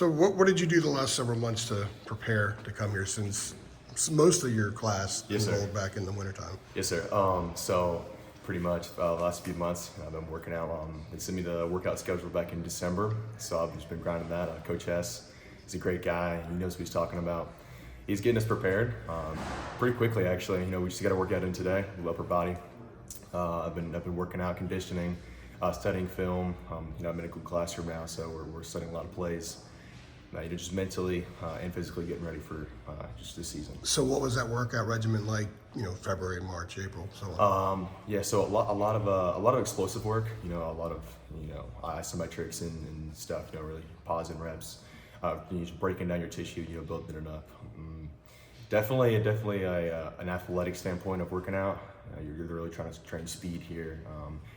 So what did you do the last several months to prepare to come here, since most of your class Yes, sir. enrolled back in the wintertime? Yes, sir. So pretty much the last few months I've been working out. They sent me the workout schedule back in December, so I've just been grinding that. Coach Hess, he's a great guy. He knows what he's talking about. He's getting us prepared pretty quickly, actually. We just got to work out in today, the upper body. I've been working out, conditioning, studying film. I'm in a good classroom now, so we're studying a lot of plays. Just mentally and physically getting ready for just this season. So what was that workout regimen like? February, March, April, so on. So a lot of explosive work. A lot of isometrics and stuff. Really pausing reps. Just breaking down your tissue. Building it up. Definitely an athletic standpoint of working out. You're really trying to train speed here.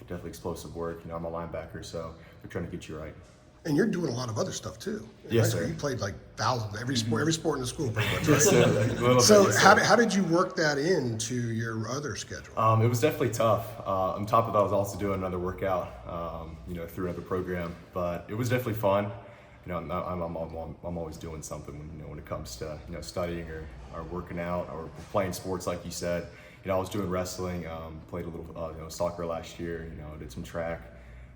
Definitely explosive work. I'm a linebacker, so they're trying to get you right. And you're doing a lot of other stuff too. Yes, sir. You played like thousands, every sport in the school pretty much. Yes, sir. So how did you work that into your other schedule? It was definitely tough. On top of that, I was also doing another workout, through another program. But it was definitely fun. I'm always doing something when it comes to studying or working out or playing sports, like you said. I was doing wrestling, played a little soccer last year. Did some track,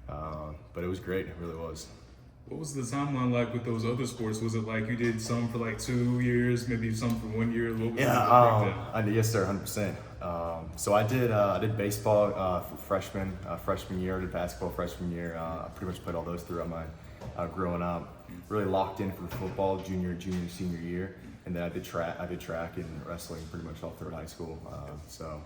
but it was great. It really was. What was the timeline like with those other sports? Was it like you did some for like 2 years, maybe some for 1 year? What was I did, yes, sir, 100%. So I did baseball for freshman year. I did basketball freshman year. I pretty much played all those throughout my growing up. Really locked in for football junior, senior year, and then I did track and wrestling pretty much all throughout high school. So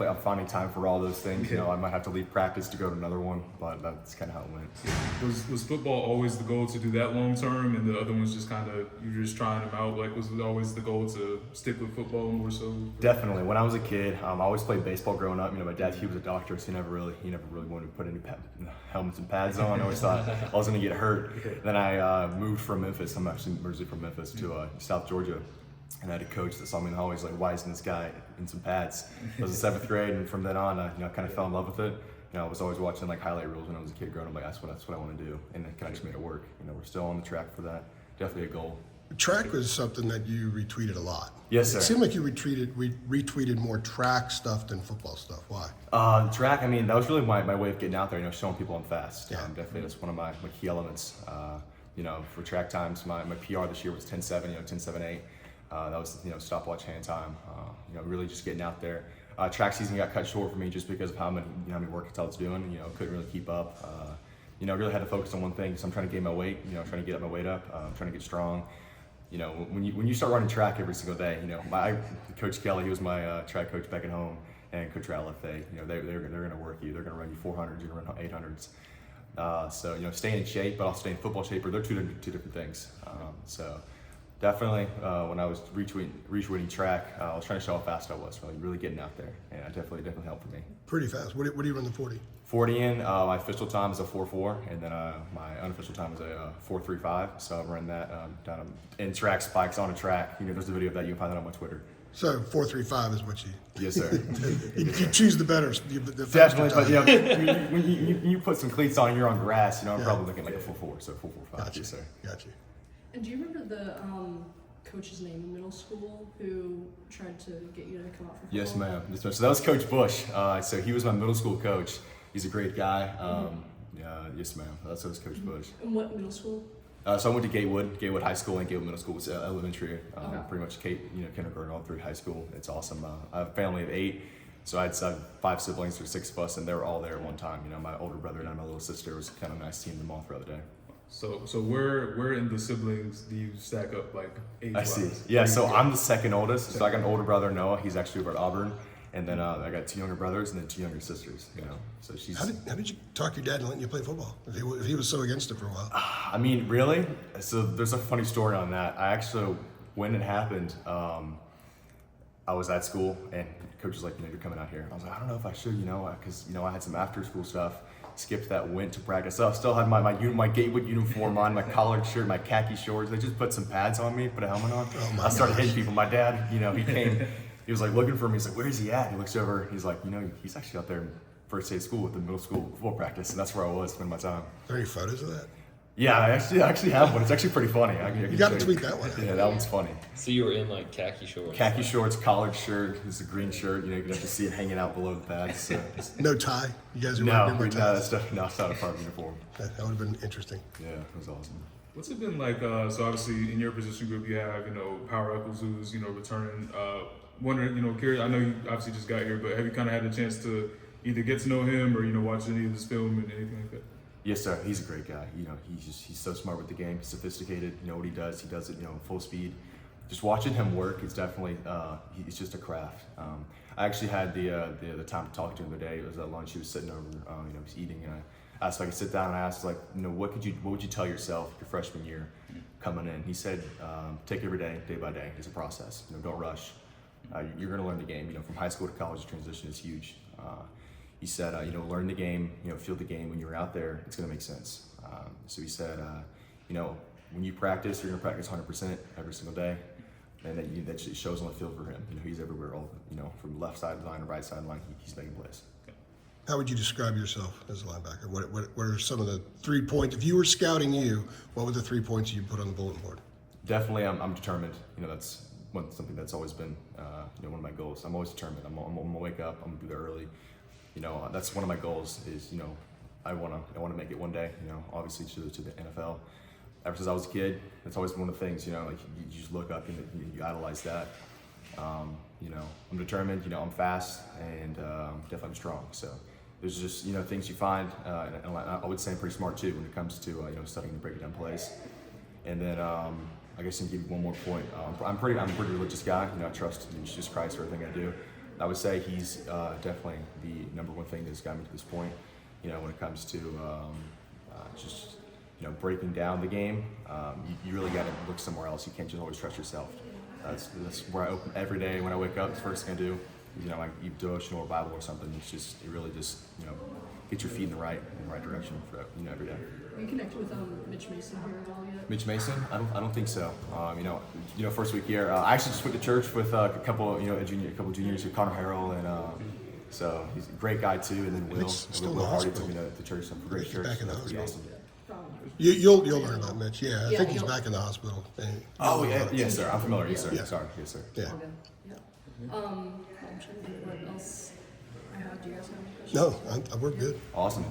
I'm finding time for all those things. I might have to leave practice to go to another one, but that's kind of how it went. Was football always the goal to do that long term, and the other ones just kind of you're just trying them out? Like, was it always the goal to stick with football more so? Definitely. When I was a kid, I always played baseball growing up. My dad, he was a doctor, so he never really wanted to put any helmets and pads on. I always thought I was going to get hurt. Then I moved from Memphis. I'm actually originally from Memphis to South Georgia. And I had a coach that saw me in the hallways like, why isn't this guy in some pads? I was in 7th grade, and from then on, I kind of fell in love with it. I was always watching like highlight reels when I was a kid growing up. Like, that's what I want to do, and it kind of just made it work. We're still on the track for that. Definitely a goal. Track was something that you retweeted a lot. Yes, sir. It seemed like you retweeted more track stuff than football stuff. Why? Track, that was really my way of getting out there, showing people I'm fast. Yeah. Definitely that's one of my key elements. For track times, my PR this year was 10.7, 10.78. That was stopwatch hand time. Really just getting out there. Track season got cut short for me just because of how many workouts I was doing. Couldn't really keep up. Really had to focus on one thing. So I'm trying to gain my weight. Trying to get my weight up. Trying to get strong. When you start running track every single day, Coach Kelly, he was my track coach back at home, and Coach Ralph, they're going to work you. They're going to run you 400s. You're going to run 800s. So staying in shape, but also staying in football shape. They're two different things. Definitely, when I was retweeting track, I was trying to show how fast I was, really getting out there, and it definitely helped for me. Pretty fast. What do you run the 40? 40 in, my official time is a 4.4, and then my unofficial time is a 4.35. So I run that down in track spikes on a track. There's a video of that. You can find that on my Twitter. So 4.35 is what you. Yes, sir. you choose the better. The Definitely, time. but when you put some cleats on, you're on grass. I'm probably looking like a 4.4, so 4.45. Gotcha. Yes, sir. Gotcha. And do you remember the coach's name in middle school who tried to get you to come out for football? Yes, ma'am. So that was Coach Bush. So he was my middle school coach. He's a great guy. Yes, ma'am. That was Coach Bush. And what middle school? So I went to Gatewood High School and Gatewood Middle School. It's elementary, pretty much kindergarten all through high school. It's awesome. I have a family of 8, so I had 5 siblings, there's 6 of us, and they were all there at one time. My older brother and my little sister. It was kind of nice seeing them all throughout the day. So where in the siblings do you stack up like age-wise? I see. Yeah, so I'm the second oldest. So I got an older brother, Noah. He's actually over at Auburn. And then I got 2 younger brothers and then 2 younger sisters. So she's. How did you talk your dad into letting you play football? If he was so against it for a while. Really? So there's a funny story on that. I actually, when it happened, I was at school and coach was like, you're coming out here. I was like, I don't know if I should, because I had some after school stuff. Skipped that, went to practice. So I still had my Gatewood uniform on, my collared shirt, my khaki shorts. They just put some pads on me, put a helmet on. I started hitting people. My dad, he came, he was like looking for me. He's like, where is he at? He looks over, he's like, he's actually out there first day of school with the middle school football practice, and that's where I was spending my time. Are there any photos of that? Yeah, I actually have one. It's actually pretty funny. I can You got to show you. tweet that one. Yeah, that one's funny. So you were in like khaki shorts. Khaki shorts, collared shirt. It's a green shirt. You know, you can actually see it hanging out below the pads. So. No tie. You guys are No, wearing ties. it's not a part of the uniform. That would have been interesting. Yeah, it was awesome. What's it been like? So obviously in your position group, you have Power Eccles who's returning. Wondering, curious. I know you obviously just got here, but have you kind of had a chance to either get to know him or watch any of his film and anything like that? Yes, sir. He's a great guy. He's so smart with the game. He's sophisticated. You know what he does. He does it, full speed. Just watching him work, it's definitely it's just a craft. I actually had the time to talk to him the other day. It was at lunch. He was sitting over, he was eating, and I asked if I could sit down and I asked what would you tell yourself your freshman year coming in? He said, take every day by day. It's a process. Don't rush. You're going to learn the game. From high school to college, the transition is huge. He said, learn the game, feel the game. When you're out there, it's going to make sense. So he said, when you practice, you're going to practice 100% every single day. And that shows on the field for him. He's everywhere, from left sideline to right sideline, he's making plays. How would you describe yourself as a linebacker? What are some of the 3 points? If you were scouting you, what were the 3 points you'd put on the bulletin board? Definitely, I'm determined. That's something that's always been one of my goals. I'm always determined. I'm gonna wake up. I'm gonna be there early. That's one of my goals. Is I wanna make it one day. Obviously to the NFL. Ever since I was a kid, that's always been one of the things. Like you just look up and you idolize that. I'm determined. I'm fast and definitely I'm strong. So there's just things you find, and I would say I'm pretty smart too when it comes to studying and breaking down plays. And then I guess to give you one more point, I'm a pretty religious guy. I trust in Jesus Christ for everything I do. I would say he's definitely the number one thing that's got me to this point. When it comes to just breaking down the game, you really got to look somewhere else. You can't just always trust yourself. That's where I open every day when I wake up. The first thing I do, like eat devotional or Bible or something. It really just get your feet in the right direction for every day. Are you connected with Mitch Mason here at all yet? Mitch Mason? I don't think so. First week here, I actually just went to church with a couple juniors, Connor Harrell, and so he's a great guy too. And then Mitch still in Will the Hardy hospital. took me to church. Some great He's church. back in the That's pretty hospital. awesome. You'll learn about Mitch. Yeah, I Yeah, think he's he'll- back in the hospital. Oh yeah, yes sir. I'm familiar. Yes sir. Yeah. Sorry, yes sir. Yeah. Okay. Yeah. I'm trying to think what else I have. Do you guys have any questions? No, we're good. Awesome.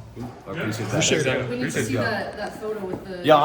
I appreciate that. Appreciate it. We need to Appreciate see it. that photo with the. Yeah.